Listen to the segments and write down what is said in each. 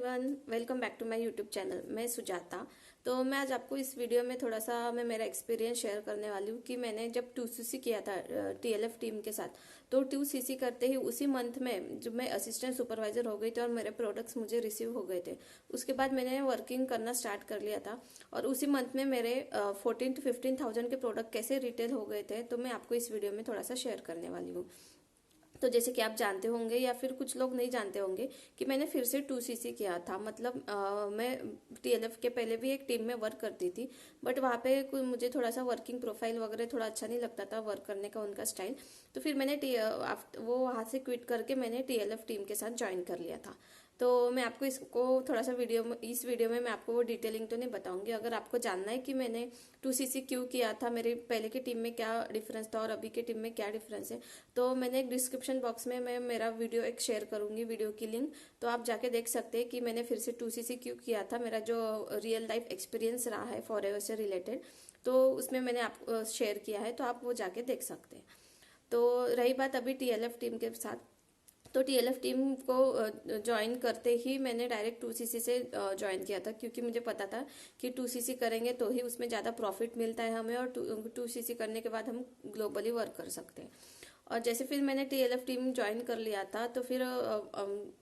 Everyone, welcome back to my YouTube channel. मैं सुजाता। तो मैं आज आपको इस वीडियो में थोड़ा सा मेरा एक्सपीरियंस शेयर करने वाली हूँ कि मैंने जब 2CC किया था टीएलएफ टीम के साथ। तो 2CC करते ही उसी मंथ में जब मैं असिस्टेंट सुपरवाइजर हो गई थी और मेरे प्रोडक्ट्स मुझे रिसीव हो गए थे, उसके बाद मैंने वर्किंग करना स्टार्ट कर लिया था। और उसी मंथ में मेरे 14 to 15,000 के प्रोडक्ट कैसे रिटेल हो गए थे, तो मैं आपको इस वीडियो में थोड़ा सा शेयर करने वाली हूँ। तो जैसे कि आप जानते होंगे या फिर कुछ लोग नहीं जानते होंगे कि मैंने फिर से 2CC किया था। मतलब मैं टीएलएफ के पहले भी एक टीम में वर्क करती थी, बट वहाँ पे मुझे थोड़ा सा वर्किंग प्रोफाइल वगैरह थोड़ा अच्छा नहीं लगता था, वर्क करने का उनका स्टाइल। तो फिर मैंने वो वहाँ से क्विट करके मैंने टीएलएफ टीम के साथ ज्वाइन कर लिया था। तो मैं आपको इसको थोड़ा सा इस वीडियो में मैं आपको वो डिटेलिंग तो नहीं बताऊंगी। अगर आपको जानना है कि मैंने 2CC क्यों किया था, मेरे पहले की टीम में क्या डिफरेंस था और अभी की टीम में क्या डिफरेंस है, तो मैंने एक डिस्क्रिप्शन बॉक्स में मैं मेरा वीडियो एक शेयर करूंगी, वीडियो की लिंक। तो आप जाके देख सकते हैं कि मैंने फिर से 2CC क्यों किया था, मेरा जो रियल लाइफ एक्सपीरियंस रहा है फॉरएवर से रिलेटेड, तो उसमें मैंने आप शेयर किया है, तो आप वो जाके देख सकते हैं। तो रही बात अभी टीएलएफ टीम के साथ, तो टीएलएफ टीम को ज्वाइन करते ही मैंने डायरेक्ट 2CC से ज्वाइन किया था, क्योंकि मुझे पता था कि 2CC करेंगे तो ही उसमें ज़्यादा प्रॉफिट मिलता है हमें, और 2CC करने के बाद हम ग्लोबली वर्क कर सकते हैं। और जैसे फिर मैंने टीएलएफ टीम ज्वाइन कर लिया था, तो फिर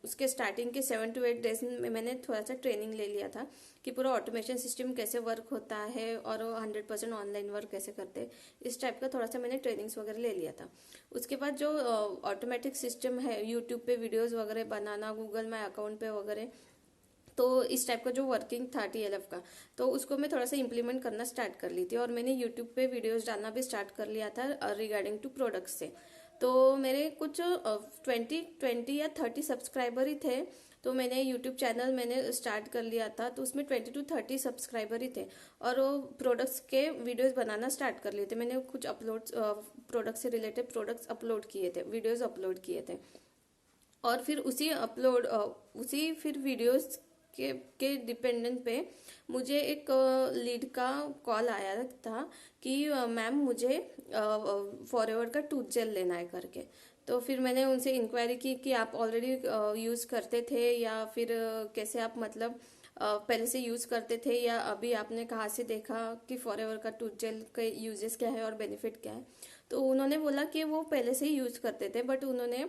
उसके स्टार्टिंग के 7 to 8 डेज में मैंने थोड़ा सा ट्रेनिंग ले लिया था कि पूरा ऑटोमेशन सिस्टम कैसे वर्क होता है और 100% ऑनलाइन वर्क कैसे करते हैं। इस टाइप का थोड़ा सा मैंने ट्रेनिंग्स वगैरह ले लिया था। उसके बाद जो ऑटोमेटिक सिस्टम है, यूट्यूब पे वीडियोस वगैरह बनाना, गूगल माई अकाउंट पे वगैरह, तो इस टाइप का जो वर्किंग था टीएलएफ का, तो उसको मैं थोड़ा सा इम्प्लीमेंट करना स्टार्ट कर ली थी। और मैंने यूट्यूब पे वीडियोस डालना भी स्टार्ट कर लिया था रिगार्डिंग टू प्रोडक्ट्स से। तो मेरे कुछ 20 या 30 सब्सक्राइबर ही थे। तो मैंने यूट्यूब चैनल मैंने स्टार्ट कर लिया था, तो उसमें 20 to 30 सब्सक्राइबर ही थे। और वो प्रोडक्ट्स के वीडियोस बनाना स्टार्ट कर लिए थे मैंने। कुछ अपलोड्स प्रोडक्ट से रिलेटेड प्रोडक्ट्स अपलोड किए थे, वीडियोस अपलोड किए थे। और फिर उसी फिर वीडियोस के डिपेंडेंट पे मुझे एक लीड का कॉल आया था कि मैम मुझे फॉरएवर का टूथ जेल लेना है करके। तो फिर मैंने उनसे इंक्वायरी की कि आप ऑलरेडी यूज़ करते थे या फिर कैसे आप मतलब पहले से यूज़ करते थे, या अभी आपने कहाँ से देखा कि फॉरएवर का टूथ जेल के यूजेस क्या है और बेनिफिट क्या है। तो उन्होंने बोला कि वो पहले से ही यूज़ करते थे, बट उन्होंने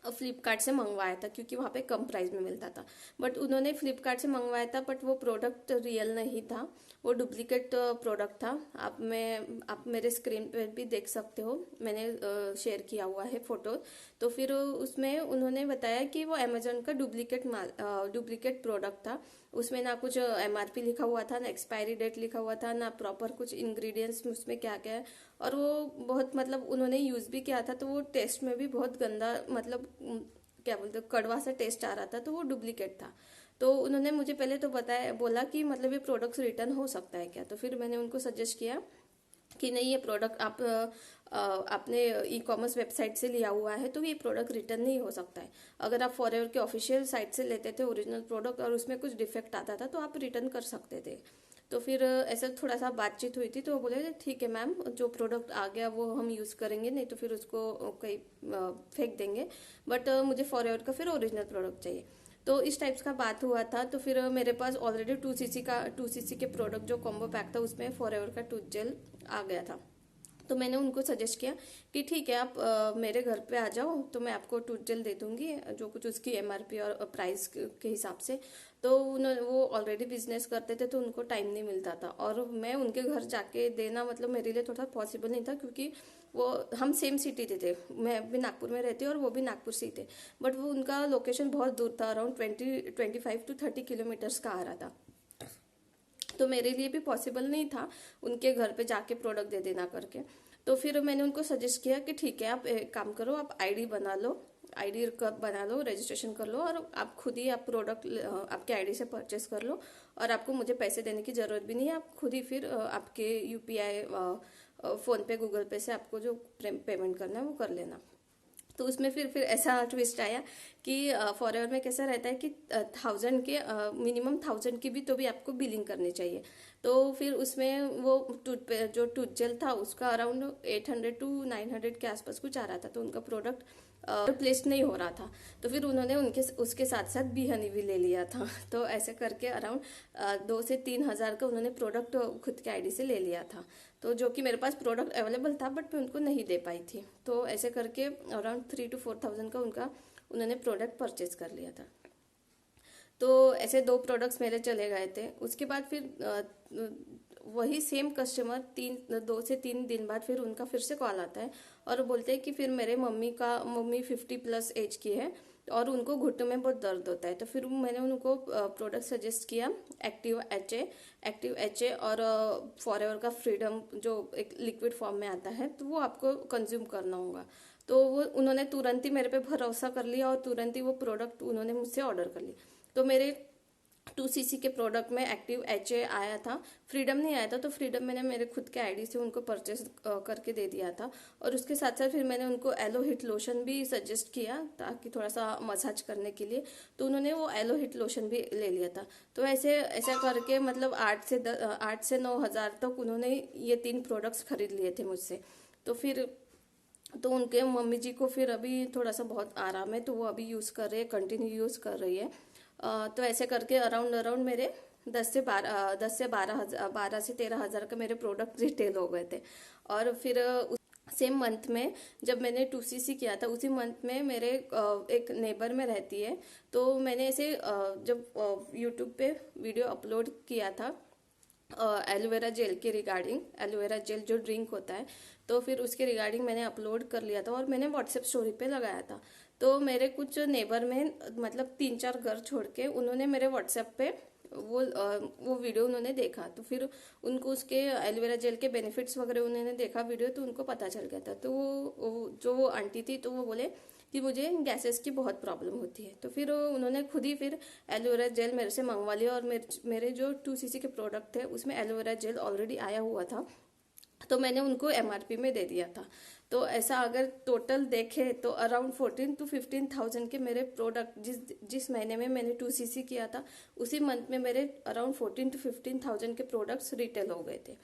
फ्लिपकार्ट से मंगवाया था क्योंकि वहाँ पे कम प्राइस में मिलता था। बट उन्होंने फ्लिपकार्ट से मंगवाया था, बट वो प्रोडक्ट रियल नहीं था, वो डुप्लीकेट प्रोडक्ट था। आप मेरे स्क्रीन पे भी देख सकते हो, मैंने शेयर किया हुआ है फोटो। तो फिर उसमें उन्होंने बताया कि वो अमेजोन का डुप्लीकेट प्रोडक्ट था। उसमें ना कुछ एमआरपी लिखा हुआ था, ना एक्सपायरी डेट लिखा हुआ था, ना प्रॉपर कुछ इंग्रेडिएंट्स उसमें क्या क्या है। और वो बहुत मतलब उन्होंने यूज़ भी किया था, तो वो टेस्ट में भी बहुत गंदा, मतलब क्या बोलते, कड़वा सा टेस्ट आ रहा था, तो वो डुप्लीकेट था। तो उन्होंने मुझे पहले तो बोला कि मतलब ये प्रोडक्ट्स रिटर्न हो सकता है क्या। तो फिर मैंने उनको सजेस्ट किया कि नहीं, ये प्रोडक्ट आपने ई कॉमर्स वेबसाइट से लिया हुआ है, तो ये प्रोडक्ट रिटर्न नहीं हो सकता है। अगर आप फॉरएवर के ऑफिशियल साइट से लेते थे ओरिजिनल प्रोडक्ट और उसमें कुछ डिफेक्ट आता था, तो आप रिटर्न कर सकते थे। तो फिर ऐसा थोड़ा सा बातचीत हुई थी, तो वो बोले ठीक है मैम, जो प्रोडक्ट आ गया वो हम यूज़ करेंगे, नहीं तो फिर उसको कहीं फेंक देंगे। बट मुझे फॉरएवर का फिर ओरिजिनल प्रोडक्ट चाहिए। तो इस टाइप्स का बात हुआ था। तो फिर मेरे पास ऑलरेडी 2CC के प्रोडक्ट जो कॉम्बो पैक था, उसमें फॉरएवर का टूथ जेल आ गया था। तो मैंने उनको सजेस्ट किया कि ठीक है, आप मेरे घर पे आ जाओ, तो मैं आपको टूथ जेल दे दूंगी जो कुछ उसकी एमआरपी और प्राइस के हिसाब से। तो वो ऑलरेडी बिजनेस करते थे, तो उनको टाइम नहीं मिलता था, और मैं उनके घर जाके देना मतलब मेरे लिए थोड़ा पॉसिबल नहीं था, क्योंकि वो हम सेम सिटी थे। मैं भी नागपुर में रहती और वो भी नागपुर से ही थे, बट वो उनका लोकेशन बहुत दूर था, अराउंड 25 to 30 किलोमीटर्स का आ रहा था। तो मेरे लिए भी पॉसिबल नहीं था उनके घर पे जाके प्रोडक्ट दे देना करके। तो फिर मैंने उनको सजेस्ट किया कि ठीक है, आप एक काम करो, आप आईडी बना लो, रजिस्ट्रेशन कर लो, और आप खुद ही आप प्रोडक्ट आपके आईडी से परचेस कर लो, और आपको मुझे पैसे देने की ज़रूरत भी नहीं है। आप खुद ही फिर आपके यूपीआई, फ़ोन पे, गूगल पे से आपको जो पेमेंट करना है वो कर लेना। तो उसमें फिर ऐसा ट्विस्ट आया कि फॉरएवर में कैसा रहता है कि 1000 के मिनिमम 1000 की भी तो भी आपको बिलिंग करनी चाहिए। तो फिर उसमें वो जो टूथ जेल था उसका अराउंड 800 टू 900 के आसपास कुछ आ रहा था, तो उनका प्रोडक्ट प्लेस नहीं हो रहा था। तो फिर उन्होंने उसके साथ साथ बी हनी भी ले लिया था। तो ऐसे करके अराउंड 2 से 3 हज़ार का उन्होंने प्रोडक्ट खुद के आईडी से ले लिया था। तो जो कि मेरे पास प्रोडक्ट अवेलेबल था बट मैं उनको नहीं दे पाई थी। तो ऐसे करके अराउंड 3 to 4 थाउजेंड का उन्होंने प्रोडक्ट परचेज कर लिया था। तो ऐसे 2 प्रोडक्ट्स मेरे चले गए थे। उसके बाद फिर वही सेम कस्टमर 2 से 3 दिन बाद फिर उनका फिर से कॉल आता है और बोलते हैं कि फिर मेरे मम्मी 50+ एज की है और उनको घुटनों में बहुत दर्द होता है। तो फिर मैंने उनको प्रोडक्ट सजेस्ट किया एक्टिव एच ए और फॉरएवर का फ्रीडम, जो एक लिक्विड फॉर्म में आता है, तो वो आपको कंज्यूम करना होगा। तो वो उन्होंने तुरंत ही मेरे पे भरोसा कर लिया और तुरंत ही वो प्रोडक्ट उन्होंने मुझसे ऑर्डर कर ली। तो मेरे 2cc के प्रोडक्ट में एक्टिव एच ए आया था, फ्रीडम नहीं आया था। तो फ्रीडम मैंने मेरे खुद के आईडी से उनको परचेस करके दे दिया था। और उसके साथ साथ फिर मैंने उनको एलो हिट लोशन भी सजेस्ट किया ताकि थोड़ा सा मसाज करने के लिए, तो उन्होंने वो एलो हिट लोशन भी ले लिया था। तो ऐसा करके मतलब 8 से 9 हज़ार तक उन्होंने ये 3 प्रोडक्ट्स खरीद लिए थे मुझसे। तो उनके मम्मी जी को फिर अभी थोड़ा सा बहुत आराम है, तो वो अभी यूज़ कर रही है, कंटिन्यू यूज़ कर रही है। तो ऐसे करके अराउंड मेरे 12 से 13 हज़ार का मेरे प्रोडक्ट रिटेल हो गए थे। और फिर सेम मंथ में जब मैंने 2cc किया था, उसी मंथ में मेरे एक नेबर में रहती है, तो मैंने ऐसे जब यूट्यूब पे वीडियो अपलोड किया था एलोवेरा जेल के रिगार्डिंग, एलोवेरा जेल जो ड्रिंक होता है, तो फिर उसके रिगार्डिंग मैंने अपलोड कर लिया था और मैंने व्हाट्सएप स्टोरी पे लगाया था। तो मेरे कुछ नेबर में मतलब 3-4 घर छोड़ के उन्होंने मेरे व्हाट्सएप पे वो वीडियो उन्होंने देखा। तो फिर उनको उसके एलोवेरा जेल के बेनिफिट्स वगैरह उन्होंने देखा वीडियो, तो उनको पता चल गया था। तो वो आंटी थी, तो वो बोले कि मुझे गैसेस की बहुत प्रॉब्लम होती है। तो फिर उन्होंने खुद ही फिर एलोवेरा जेल मेरे से मंगवा लिया और मेरे जो 2cc के प्रोडक्ट थे उसमें एलोवेरा जेल ऑलरेडी आया हुआ था, तो मैंने उनको MRP में दे दिया था। तो ऐसा अगर टोटल देखे तो अराउंड 14 to 15,000 के मेरे प्रोडक्ट जिस महीने में मैंने 2cc किया था, उसी मंथ में मेरे अराउंड 14 to 15,000 के प्रोडक्ट्स रिटेल हो गए थे।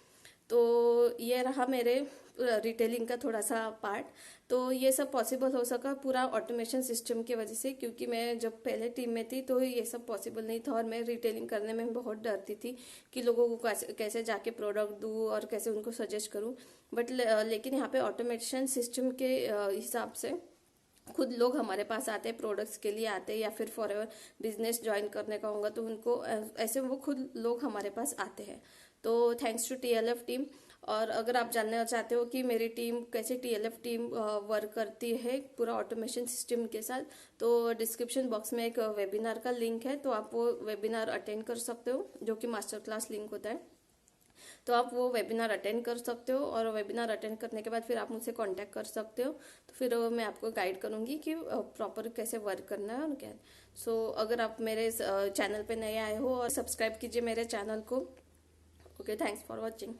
तो ये रहा मेरे रिटेलिंग का थोड़ा सा पार्ट। तो ये सब पॉसिबल हो सका पूरा ऑटोमेशन सिस्टम की वजह से, क्योंकि मैं जब पहले टीम में थी तो ये सब पॉसिबल नहीं था और मैं रिटेलिंग करने में बहुत डरती थी कि लोगों को कैसे जाके प्रोडक्ट दूँ और कैसे उनको सजेस्ट करूँ। बट लेकिन यहाँ पे ऑटोमेशन सिस्टम के हिसाब से खुद लोग हमारे पास आते हैं, प्रोडक्ट्स के लिए आते हैं, या फिर फॉरएवर बिजनेस ज्वाइन करने का होगा तो उनको ऐसे वो खुद लोग हमारे पास आते हैं। तो थैंक्स टू TLF टीम। और अगर आप जानना चाहते हो कि मेरी टीम कैसे TLF टीम वर्क करती है पूरा ऑटोमेशन सिस्टम के साथ, तो डिस्क्रिप्शन बॉक्स में एक वेबिनार का लिंक है, तो आप वो वेबिनार अटेंड कर सकते हो, जो कि मास्टर क्लास लिंक होता है। तो आप वो वेबिनार अटेंड कर सकते हो और वेबिनार अटेंड करने के बाद फिर आप मुझसे कांटेक्ट कर सकते हो। तो फिर मैं आपको गाइड करूँगी कि प्रॉपर कैसे वर्क करना है और क्या। सो अगर आप मेरे चैनल पे नए आए हो और सब्सक्राइब कीजिए मेरे चैनल को। Okay, thanks for watching.